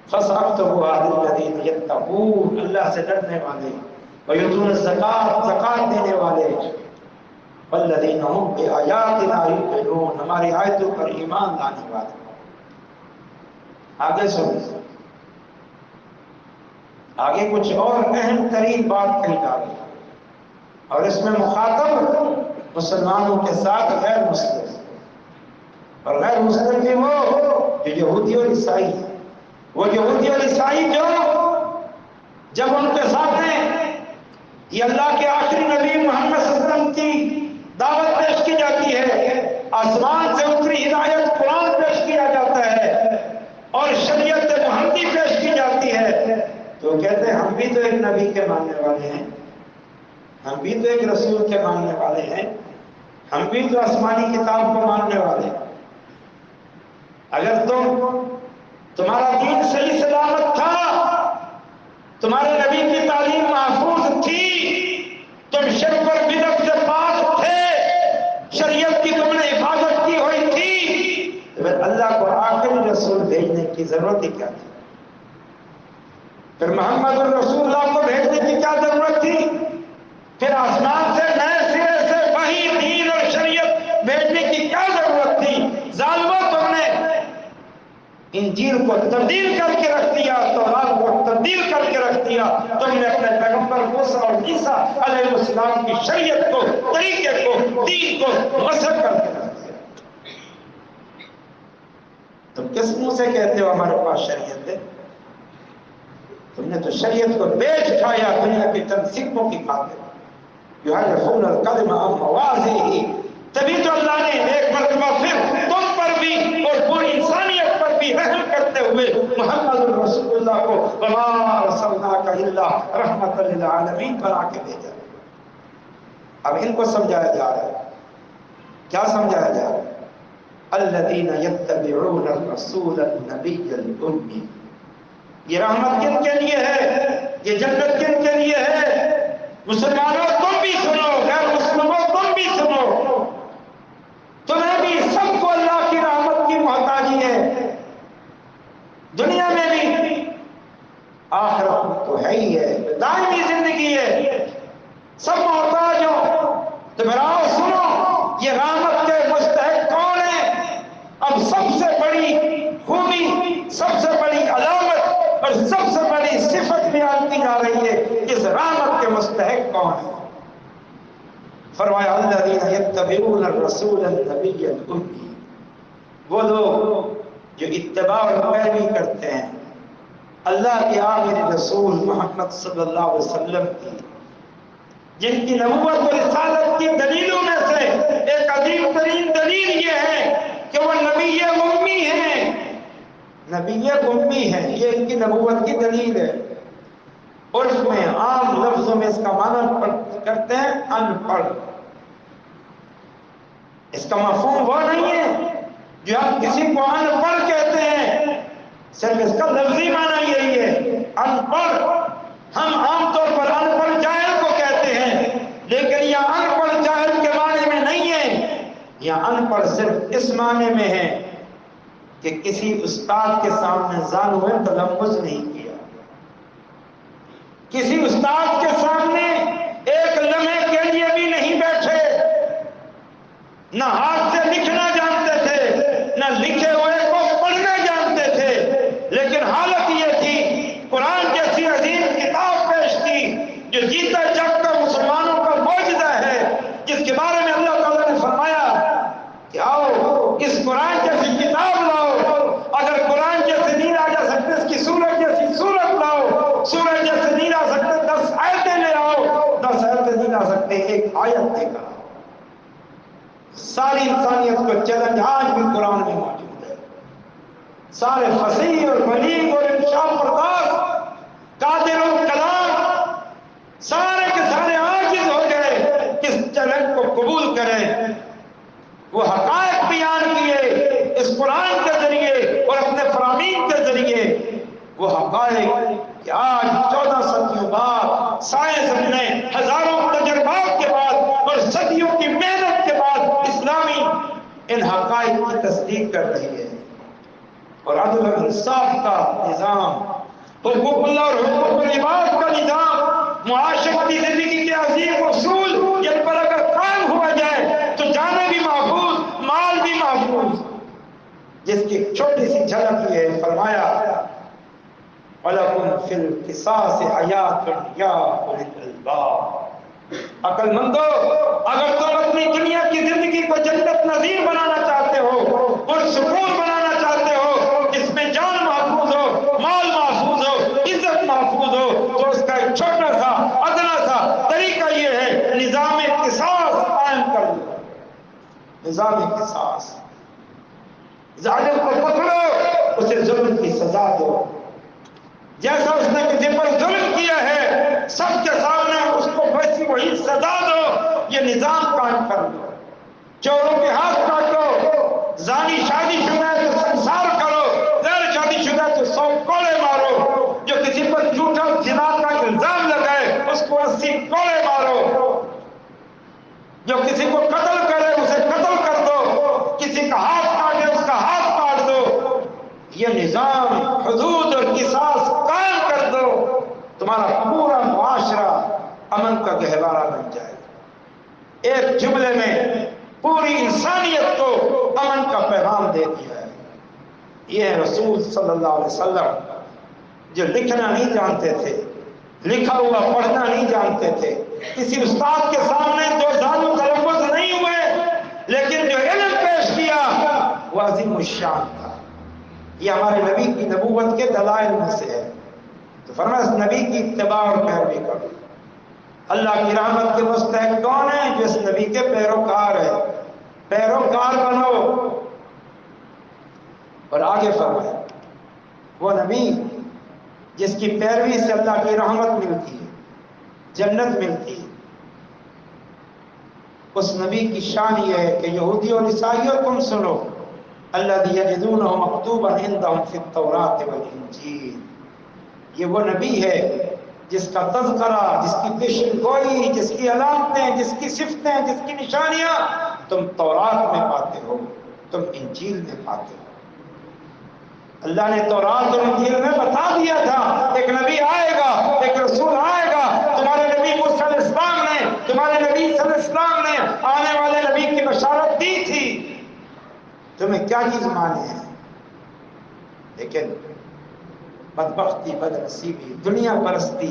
فسأکتبها للذین یتقون، اللہ سے ڈرنے والے وَيُؤْتُونَ الزَّكَاةَ، زکات دینے والے، وَالَّذِينَ هُمْ بِآيَاتِنَا يُؤْمِنُونَ، ہماری آیتوں پر ایمان لانے والے۔ آگے سنیں، آگے کچھ اور اہم ترین بات کہی جا رہی ہے، اور اس میں مخاطب مسلمانوں کے ساتھ غیر مسلم، اور غیر مسلم بھی وہ جو یہودی اور عیسائی ہیں۔ وہ یہودی اور عیسائی جو جب ان کے سامنے یہ اللہ کے آخری نبی محمد صلی اللہ علیہ وسلم کی دعوت پیش کی جاتی ہے، آسمان سے اتری ہدایت قرآن پیش کیا جاتا ہے اور شریعت محمدی پیش کی جاتی ہے، تو کہتے ہیں ہم بھی تو ایک نبی کے ماننے والے ہیں، ہم بھی تو ایک رسول کے ماننے والے ہیں، ہم بھی تو آسمانی کتاب کو ماننے والے ہیں۔ اگر تمہارا دین صحیح سلامت تھا، تمہارے نبی کی تعلیم محفوظ تھی، تم شرک اور بدعت سے پاک تھے، شریعت کی تم نے حفاظت کی ہوئی تھی، تو پھر اللہ کو آخری رسول بھیجنے کی ضرورت ہی کیا تھی؟ پھر محمد الرسول اللہ کو بھیجنے کی کیا ضرورت تھی؟ پھر آسمان سے نئے سرے سے وحی، دین اور شریعت بھیجنے کی کیا ضرورت تھی؟ ظالموں، تم نے انجیل کو تبدیل کر کے رکھ دیا، تورات کو تبدیل کر کے رکھ دیا، تم نے اپنے پیغمبر موسیٰ اور عیسیٰ علیہ السلام کی شریعت کو، طریقے کو، دین کو مسخ کر کے رکھ دیا۔ تم کس منہ سے کہتے ہو ہمارے پاس شریعت ہے؟ تم نے تو شریعت کو بیچ کھایا دنیا کی چند سکوں کی خاطر۔ یحرفون الکلم عن مواضعہ، تبھی تو اللہ نے ایک مرتبہ پھر تم پر بھی اور پوری انسانیت پر بھی رحم کرتے ہوئے محمد الرسول اللہ کو وما ارسلناک الا رحمۃ للعالمین بنا کے بھیجا۔ اب ان کو سمجھایا جا رہا ہے، کیا سمجھایا جا رہا ہے؟ الذین یتبعون الرسول النبی الأمی، یہ رحمت کن کے لیے ہے؟ یہ جنت کن کے لیے ہے؟ مسلمانوں تم بھی سنو، غیر مسلموں تم بھی سنو، تمہیں بھی سب کو اللہ کی رحمت کی محتاجی ہے، دنیا میں بھی، آخرت میں تو ہے ہی ہے، دائمی زندگی ہے، سب محتاج ہو۔ تو میرا سنو، یہ رحمت کے مستحق کون ہے؟ اب سب سے بڑی خوبی، سب سے بڑی علامت اور سب سے بڑی صفت بیان کی جا رہی ہے، اس رحمت کے مستحق کون ہے؟ فرمایا الذین یتبعون الرسول النبی الأمی، وہ لوگ جو اتباع اور پیروی کرتے ہیں اللہ کے آخری رسول محمد صلی اللہ علیہ وسلم کی، جن کی نبوت اور رسالت کی دلیلوں میں سے ایک عظیم ترین دلیل یہ ہے کہ وہ نبی امی ہیں، نبی امی ہیں، یہ ان کی نبوت کی دلیل ہے۔ اور اس میں عام لفظوں میں اس کا معنی کرتے ہیں ان پڑھ، اس کا مفہوم وہ نہیں ہے جو ہم کسی کو ان پڑھ کہتے ہیں، صرف اس کا لفظی معنی یہی ہے ان پڑھ۔ ہم عام طور پر ان پڑھ جاہل کو کہتے ہیں، لیکن یہ ان پڑھ جاہل کے معنی میں نہیں ہے، یہ ان پڑھ صرف اس معنی میں ہے کہ کسی استاد کے سامنے زانو تلمذ نہیں کیا، کسی استاد کے سامنے ایک لمحے کے لیے بھی نہیں بیٹھے، نہ ہاتھ سے لکھنا جانتے تھے، نہ لکھے ہوئے کو پڑھنا جانتے تھے، لیکن حالت یہ تھی قرآن جیسی عظیم کتاب پیش کی جو جیتا جاگتا مسلمانوں کا معجزہ ہے، جس کے بارے میں اللہ تعالیٰ نے فرمایا کہ آؤ اس قرآن جیسی کتاب لاؤ، اگر قرآن جیسے نہیں آ جا سکتے اس کی سورت جیسی سورت لاؤ، سورت جیسے نہیں آ سکتے 10 آیتیں لے آؤ، 10 آیتیں نہیں آ سکتے ایک آیت لے کر۔ ساری انسانیت کو چیلنج آج بھی قرآن میں موجود ہے، سارے فصیح اور بلیغ اور انشاء پرداز قادر الکلام سارے کے سارے عاجز ہو گئے کہ اس چیلنج کو قبول کریں، وہ حقائق بیان کیے اس قرآن کے ذریعے اور اپنے فرامین کے ذریعے، وہ حقائق کہ آج 14 صدیوں بعد سائنس اپنے ہزاروں تجربات کے بعد اور صدیوں کی محنت کے بعد اسلامی ان حقائق کی تصدیق کر رہی ہے، اور عدل و انصاف کا نظام، حقوق اللہ اور حقوق العباد کا نظام معاشرتی زندگی کے عظیم اصول جن پر اگر کام ہوا جائے تو جانے بھی محفوظ، مال بھی محفوظ، جس کی چھوٹی سی جھلک یہ ہے، فرمایا وَلَكُمْ فِي الْقِصَاصِ حَيَاتٌ يَا أُولِي الْأَلْبَابِ۔ عقل مندو، اگر تم اپنی دنیا کی زندگی کو جنت نظیر بنانا چاہتے ہو، پرسکون بنانا چاہتے ہو، جس میں جان محفوظ ہو، مال محفوظ ہو، عزت محفوظ ہو، تو اس کا ایک چھوٹا سا ادنا سا طریقہ یہ ہے، نظام قصاص قائم کر دو۔ نظام قصاص، ظالم کو پکڑو، اسے ظلم کی سزا دو، جیسا اس نے کسی پر ظلم کیا ہے سب کے سامنے اس کو ویسی وہی سزا دو۔ یہ نظام قائم کر دو۔ چوروں کے ہاتھ کاٹو، زانی شادی شدہ ہے تو سنسار کرو، غیر شادی شدہ ہے تو 100 کوڑے مارو، جو کسی پر جھوٹا زنا کا الزام لگائے اس کو 80 کوڑے مارو، جو کسی کو قتل کرے اسے قتل کر دو، کسی کا ہاتھ کاٹے اس کا ہاتھ کاٹ دو۔ یہ نظام حدود اور قصاص قائم کر دو، تمہارا پورا معاشرہ امن کا گہوارہ بن جائے۔ ایک جملے میں پوری انسانیت کو امن کا پیغام دے دیا ہے۔ یہ ہے رسول صلی اللہ علیہ وسلم، جو لکھنا نہیں جانتے تھے، لکھا ہوا پڑھنا نہیں جانتے تھے، کسی استاد کے سامنے دو زانو تلفظ نہیں ہوئے، لیکن جو علم پیش کیا وہ عظیم الشان تھا۔ یہ ہمارے نبی کی نبوت کے دلائل میں سے ہے۔ تو فرمایا اس نبی کی اتباع اور پیروی کرو۔ اللہ کی رحمت کے مستحق کون ہے؟ جو اس نبی کے پیروکار ہے، پیروکار بنو۔ اور آگے فرمایا وہ نبی جس کی پیروی سے اللہ کی رحمت ملتی ہے، جنت ملتی ہے، اس نبی کی شان یہ ہے کہ یہودی اور عیسائیوں تم سنو، الذی یجدونہ مکتوبا عندہم فی التوراۃ والانجیل۔ یہ وہ نبی ہے جس کا تذکرہ، جس کی پیشن گوئی، جس کی علامتیں، جس کی صفتیں، جس کی نشانیاں تم تورات میں پاتے ہو، تم انجیل میں پاتے ہو۔ اللہ نے تورات اور انجیل میں بتا دیا تھا ایک نبی آئے گا، ایک رسول آئے گا۔ تمہارے نبی موسیٰ علیہ السلام نے، تمہارے نبی صلی اللہ علیہ وسلم نے آنے والے نبی کی بشارت دی تھی۔ تمہیں کیا چیز مانے ہیں؟ لیکن بدبختی، بدنصیبی، دنیا پرستی،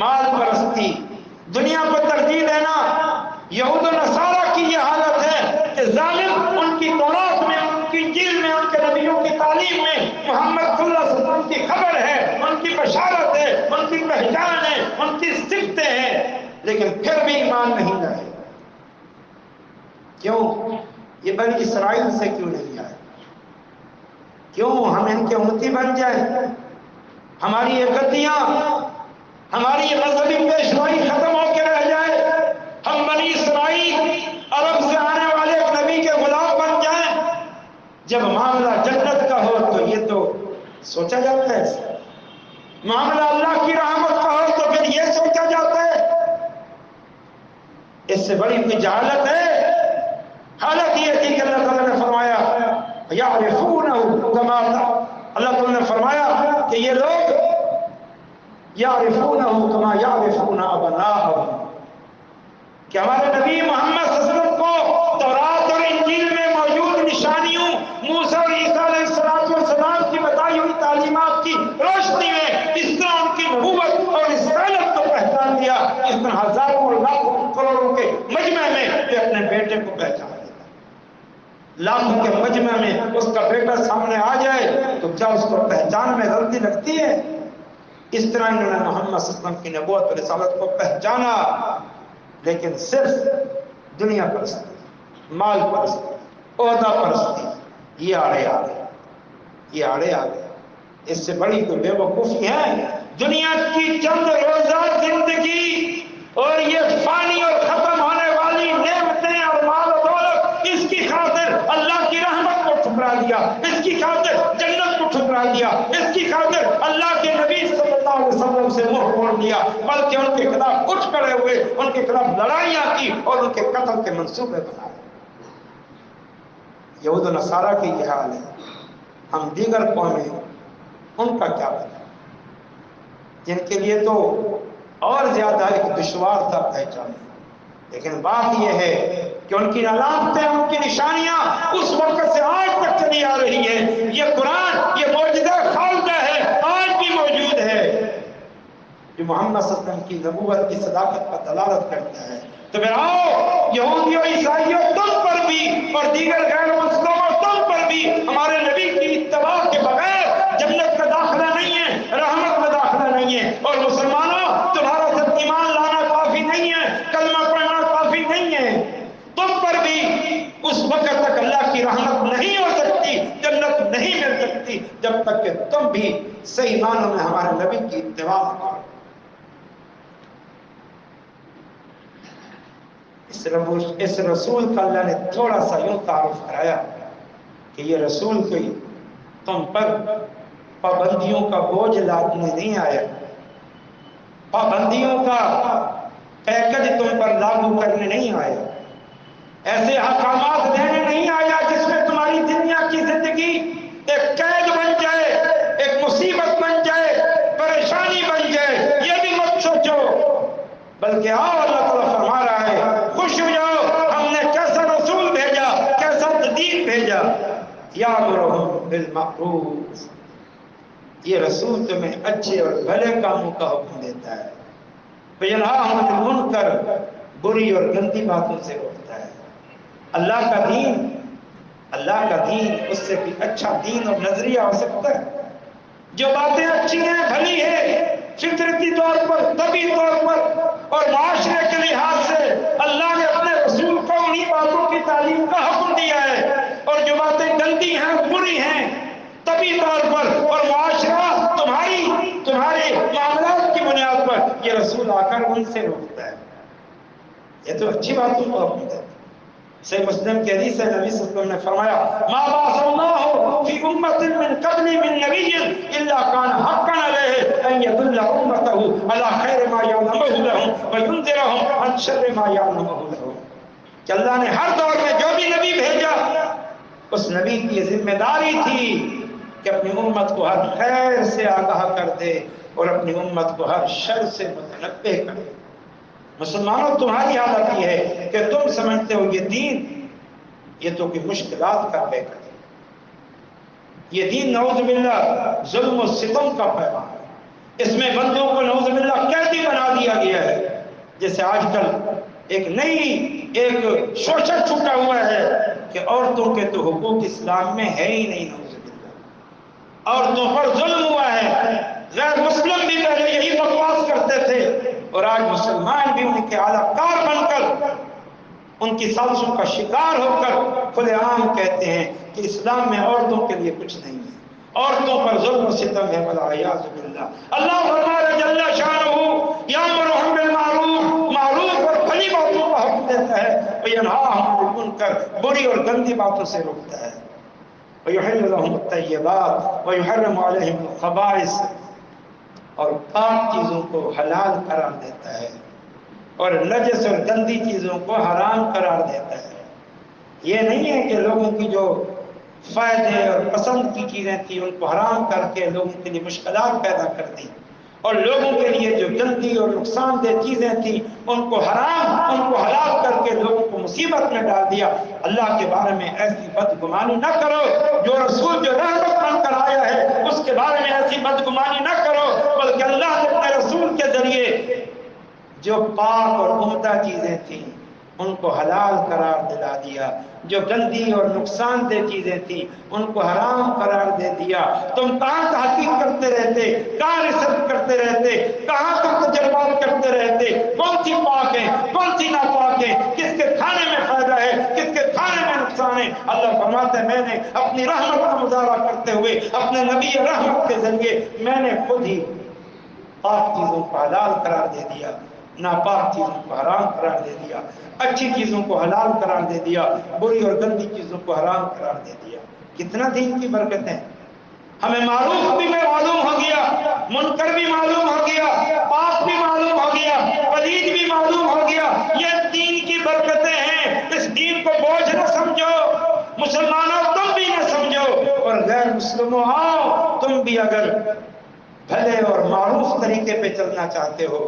مال پرستی، دنیا کو ترجیح دینا، یہود و نصارہ کی یہ حالت ہے کہ ظالم ان کی تورات میں، ان کی انجیل میں، ان کے نبیوں کی تعلیم میں محمد صلی اللہ علیہ وسلم کی خبر ہے، ان کی بشارت ہے، ان کی پہچان ہے، ان کی صفتیں ہیں، لیکن پھر بھی ایمان نہیں لائے۔ کیوں؟ یہ بنی اسرائیل سے کیوں نہیں آئے؟ کیوں ہم ان کے امتی بن جائیں؟ ہماری یہ غلطیاں، ہماری یہ مذہبی پیشوائی ختم ہو کے رہ جائے، ہم بنی اسرائیل عرب سے آنے والے ایک نبی کے غلام بن جائیں۔ جب معاملہ جنت کا ہو تو یہ تو سوچا جاتا ہے، معاملہ اللہ کی رحمت کا ہو تو پھر یہ سوچا جاتا ہے۔ اس سے بڑی کوئی جہالت ہے؟ حالت یہ تھی کہ اللہ تعالیٰ نے فرمایا یعرفونہ کما، اللہ تعالیٰ نے فرمایا کہ یہ لوگ یعرفونہ کما یعرفون ابناءہم، کہ ہمارے نبی محمد صلی اللہ علیہ وسلم کو تورات اور انجیل میں موجود نشانیوں، موسیٰ اور عیسیٰ علیہ السلام کی بتائی ہوئی تعلیمات کی روشنی میں اس طرح ان کی نبوت اور رسالت کو پہچان لیا، اس طرح ہزاروں اور لاکھوں کروڑوں کے مجمع میں کہ اپنے بیٹے کو پہچان لیا۔ لاکھوں کے مجمع میں اس کا بیٹا سامنے آ جائے تو کیا اس کو پہچان میں غلطی لگتی ہے؟ اس طرح انہوں نے محمد صلی اللہ علیہ وسلم کی نبوت اور رسالت کو پہچانا، لیکن صرف دنیا پرستی، مال پرستی، عہدہ پرستی، یہ آڑے آ گئے، یہ آڑے آ گئے۔ اس سے بڑی تو بے وقوفی ہے دنیا کی چند روزہ زندگی اور یہ فانی اور ختم ہونے والی نعمتیں اور مال و دولت، اس کی خاطر اللہ کی رحمت کو ٹھکرا دیا، اس کی خاطر جنت کو ٹھکرا دیا، اس کی خاطر اللہ کے نبی صلی اللہ علیہ وسلم سے منہ موڑ دیا، بلکہ ان کے خلاف اٹھ کھڑے ہوئے، ان کے خلاف لڑائیاں کی اور ان کے قتل کے منصوبے بنائے۔ یہود و نصارہ کی یہ حال ہے۔ ہم دیگر قومیں، ان کا کیا پتہ، جن کے لیے تو اور زیادہ ایک دشوار تھا پہچاننا. لیکن بات یہ ہے کہ ان کی علامتیں، ان کی نشانیاں اس وقت سے آج تک چلی آ رہی ہے. یہ قرآن، یہ معجزہ خالدہ ہے، آج بھی موجود ہے، جو محمد صلی اللہ علیہ وسلم کی نبوت کی صداقت پر دلالت کرتا ہے. تو پھر آؤ یہودیوں، عیسائیوں، تم پر بھی اور دیگر غیر مسلموں تم پر بھی ہمارے نبی کی اتباع کے بغیر جنت کا داخلہ نہیں ہے، رحمت کا داخلہ نہیں ہے. اور مسلمانوں، تمہارا صرف ایمان لانا کافی نہیں ہے، کلمہ پڑھنا کافی نہیں ہے. تم پر بھی اس وقت تک اللہ کی رحمت نہیں ہو سکتی، جنت نہیں مل سکتی، جب تک کہ تم بھی صحیح معنوں میں ہمارے نبی کی اتباع کرو. اس رسول کا اللہ نے تھوڑا سا یوں تعارف کرایا کہ یہ رسول کوئی تم پر پابندیوں کا بوجھ لادنے نہیں آیا، پابندیوں کا پیکج تم پر لاگو کرنے نہیں آیا، ایسے احکامات دینے نہیں آیا جس میں تمہاری دنیا کی زندگی ایک قید بن جائے، ایک مصیبت بن جائے، پریشانی بن جائے. یہ بھی مت سوچو، بلکہ آؤ اللہ تعالیٰ فرما رہا ہے خوش ہو جاؤ، ہم نے کیسا رسول بھیجا، کیسا دین بھیجا. یامرہم بالمعروف، یہ رسول تمہیں اچھے اور بھلے کاموں کا حکم دیتا ہے. وینہاہم عن المنکر، بری اور گندی باتوں سے روکتا ہے. اللہ کا دین، اللہ کا دین اس سے بھی اچھا دین اور نظریہ ہو سکتا ہے. جو باتیں اچھی ہیں، بھلی ہیں، فطرتی طور پر، طبی طور پر اور معاشرے کے لحاظ سے اللہ نے اپنے رسول کو انہی باتوں کی تعلیم کا حکم دیا ہے. اور جو باتیں گندی ہیں، بری ہیں طبی طور پر اور معاشرہ تمہارے معاملات کی بنیاد پر، یہ رسول آ کر ان سے روکتا ہے. یہ تو اچھی باتوں کو حکم دیتا ہے. صحیح مسلم کی حدیث ہے، نبی صلی اللہ علیہ وسلم نے فرمایا ما بعث اللہ فی امت من قبل من نبی الا کان حقا علیہ ان یدل امته علی خیر ما یعلمہ لهم وینذرهم عن شر ما یعلمہ لهم. کہ اللہ نے ہر دور میں جو بھی نبی بھیجا، اس نبی کی ذمہ داری تھی کہ اپنی امت کو ہر خیر سے آگاہ کر دے اور اپنی امت کو ہر شر سے متنبہ کر دے. مسلمانوں، تمہاری حالت یہ ہے کہ تم سمجھتے ہو یہ دین یہ تو کوئی مشکلات کا پیکر ہے، یہ دین نعوذ باللہ ظلم و ستم کا پیغام ہے، اس میں بندوں کو نعوذ باللہ قیدی بنا دیا گیا ہے. جیسے آج کل ایک شوشہ چھوٹا ہوا ہے کہ عورتوں کے تو حقوق اسلام میں ہے ہی نہیں. نعوذ باللہ عورتوں پر ظلم ہوا ہے. غیر مسلم بھی پہلے یہی بکواس کرتے تھے اور آج مسلمان بھی ان کے اعلی کار بن کر، ان کی سازشوں کا شکار ہو کر کھلے عام کہتے ہیں کہ اسلام میں عورتوں کے لیے کچھ نہیں ہے، عورتوں پر ظلم و ستم ہے. والعیاذ باللہ. اللہ فرما رہا جل شانہ یامرہم بالمعروف، معروف اور بھلی باتوں کا حکم دیتا ہے، وینہاہم عن المنکر، بری اور گندی باتوں سے روکتا ہے. ویحل لہم الطیبات ویحرم علیہم الخبائث، اور پاک چیزوں کو حلال قرار دیتا ہے اور نجس اور گندی چیزوں کو حرام قرار دیتا ہے. یہ نہیں ہے کہ لوگوں کی جو فائدے اور پسند کی چیزیں تھیں ان کو حرام کر کے لوگوں کے لیے مشکلات پیدا کر دی، اور لوگوں کے لیے جو گندی اور نقصان دہ چیزیں تھیں ان کو حلال کر کے لوگوں کو مصیبت میں ڈال دیا. اللہ کے بارے میں ایسی بدگمانی نہ کرو. جو رسول جو رحمت بن کر آیا ہے اس کے بارے میں ایسی بدگمانی نہ کرو، بلکہ اللہ نے اپنے رسول کے ذریعے جو پاک اور عمدہ چیزیں تھیں ان کو حلال قرار دلا دیا، جو گندی اور نقصان دہ چیزیں تھیں ان کو حرام قرار دے دیا. تم کہاں تحقیق کرتے رہتے، کہاں ریسرچ کرتے رہتے، کہاں تم تجربات کرتے رہتے، کون سی پاک ہے کون سی ناپاک ہے، کس کے کھانے میں فائدہ ہے کس کے کھانے میں نقصان ہے. اللہ فرماتا ہے میں نے اپنی رحمت کا مظاہرہ کرتے ہوئے اپنے نبی رحمت کے ذریعے میں نے خود ہی پاک چیزوں کو حلال قرار دے دیا، ناپاک چیزوں کو حرام قرار دے دیا، اچھی چیزوں کو حلال قرار دے دیا، بری اور گندی چیزوں کو حرام قرار دے دیا. کتنا دین کی برکت ہے. ہمیں معروف بھی معلوم ہو گیا، منکر بھی معلوم ہو گیا، پاک بھی معلوم ہو گیا، پلید بھی معلوم ہو گیا. یہ دین کی برکتیں ہیں. اس دین کو بوجھ نہ سمجھو مسلمانوں، تم بھی نہ سمجھو، اور غیر مسلموں آؤ تم بھی اگر بھلے اور معروف طریقے پہ چلنا چاہتے ہو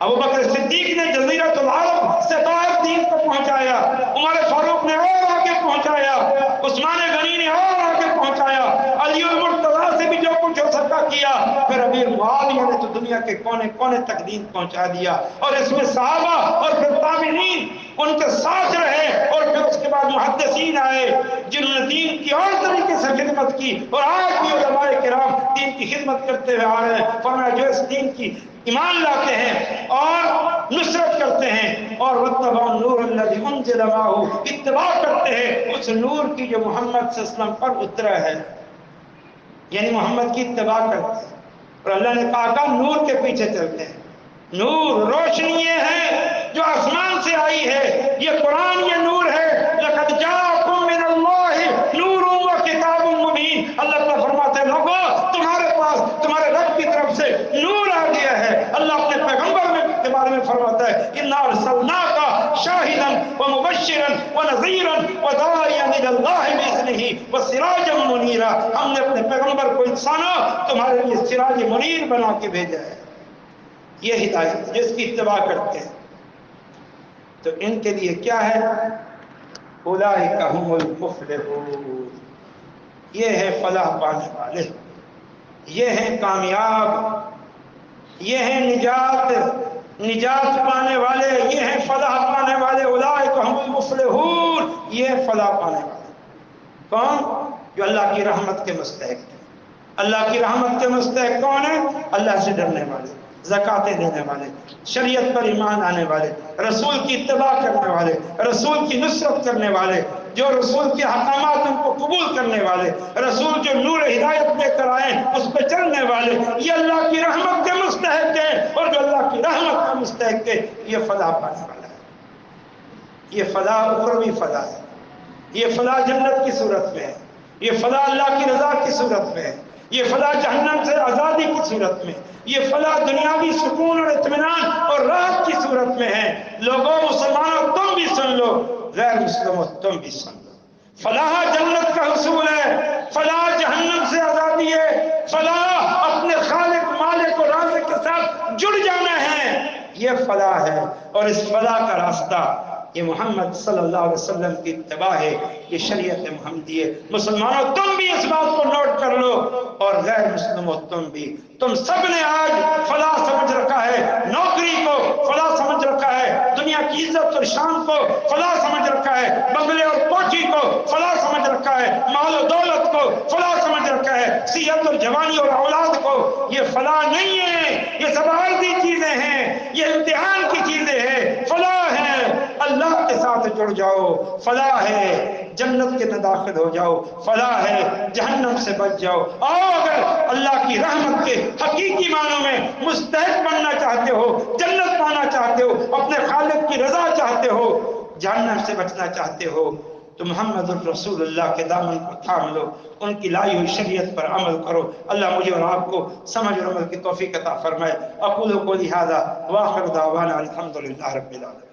ابو بکر صدیق نے جزیرۃ العرب سے باہر دین کو پہنچایا، عمر فاروق نے اور آگے پہنچایا، عثمان غنی نے اور آگے پہنچایا، علی المرتضیٰ سے بھی جو کچھ ہو سکا کیا، پھر امیر معاویہ نے تو دنیا کے کونے کونے تک دین پہنچا دیا، اور اس میں صحابہ اور پھر تابعین ان کے ساتھ رہے، اور پھر اس کے بعد محدثین آئے جنہوں نے دین کی اور طریقے سے خدمت کی، اور آج بھی علماء کرام دین کی خدمت کرتے ہوئے آ رہے ہیں۔ فرمایا جو اس دین کی ایمان لاتے ہیں اور نصرت کرتے ہیں اور واتبعوا النور الذی انزل معه، اتباع کرتے ہیں اس نور کی جو محمد صلی اللہ علیہ وسلم پر اترا ہے، یعنی محمد کی اتباع کرتے ہیں۔ اور اللہ نے کہا کہ نور کے پیچھے چلتے ہیں۔ نور روشنی یہ ہے جو آسمان سے آئی ہے، یہ قرآن یہ نور ہے، لقد جاءکم من اللہ نور و کتاب مبین۔ اللہ تعالیٰ فرماتے ہیں لوگو تمہارے پاس تمہارے رب کی طرف سے نور آ گیا ہے۔ اللہ اپنے پیغمبر کے بارے میں فرماتا ہے انا ارسلناک شاہدا ومبشرا ونذیرا وداعیا الی اللہ باذنہ وسراجا منیرا۔ ہم نے اپنے پیغمبر کو انسانوں تمہارے لیے سراج منیر بنا کے بھیجا ہے۔ یہ ہدایت جس کی اتباع کرتے ہیں تو ان کے لیے کیا ہے؟ اولئک هم المفلحون، یہ ہے فلاح پانے والے، یہ ہیں کامیاب، یہ ہیں نجات پانے والے، یہ ہیں فلاح پانے والے۔ اولئک هم المفلحون، یہ فلاح پانے والے کون؟ جو اللہ کی رحمت کے مستحق ہیں۔ اللہ کی رحمت کے مستحق کون ہیں؟ اللہ سے ڈرنے والے، زکاتیں دینے والے، شریعت پر ایمان آنے والے، رسول کی اتباع کرنے والے، رسول کی نصرت کرنے والے، جو رسول کے حکامات ان کو قبول کرنے والے، رسول جو نور ہدایت لے کر آئے اس پہ چلنے والے، یہ اللہ کی رحمت کے مستحق ہیں۔ اور جو اللہ کی رحمت کا مستحق ہے یہ فلاح پانے والا ہے۔ یہ فلاح اخروی فلاح ہے، یہ فلاح جنت کی صورت میں ہے، یہ فلاح اللہ کی رضا کی صورت میں ہے، یہ فلاح جہنم سے آزادی کی صورت میں، یہ فلاح دنیاوی سکون اور اطمینان اور راحت کی صورت میں ہے۔ لوگوں مسلمانوں تم بھی سن لو، غیر مسلموں تم بھی سن لو، فلاح جنت کا حصول ہے، فلاح جہنم سے آزادی ہے، فلاح اپنے خالق مالک اور رازق کے ساتھ جڑ جانا ہے، یہ فلاح ہے۔ اور اس فلاح کا راستہ یہ محمد صلی اللہ علیہ وسلم کی اتباع ہے، یہ شریعت محمدی ہے۔ مسلمانوں تم بھی اس بات کو نوٹ کر لو، اور غیر مسلموں تم بھی، تم سب نے آج فلاح سمجھ رکھا ہے، نوکری کو فلاح سمجھ رکھا ہے، دنیا کی عزت اور شان کو فلاح سمجھ رکھا ہے، بنگلے اور کوٹھی کو فلاح سمجھ رکھا ہے، مال و دولت کو فلاح سمجھ رکھا ہے، صحت اور جوانی اور اولاد کو۔ یہ فلاح نہیں ہے، یہ سب عارضی چیزیں ہیں، یہ امتحان کی چیزیں ہیں۔ فلاح ہے اللہ کے ساتھ جڑ جاؤ، فلاح ہے جنت کے اندر داخل ہو جاؤ، فلاح ہے جہنم سے بچ جاؤ۔ اور اگر اللہ کی رحمت کے حقیقی معنوں میں مستحق بننا چاہتے ہو، جنت پانا چاہتے ہو، اپنے خالق کی رضا چاہتے ہو، جہنم سے بچنا چاہتے ہو، تو محمد الرسول اللہ کے دامن کو تھام لو، ان کی لائی ہوئی شریعت پر عمل کرو۔ اللہ مجھے اور آپ کو سمجھ اور عمل کی توفیق عطا فرمائے۔ اقول قولی ھذا واخر دعوانا الحمد للہ رب العالمین۔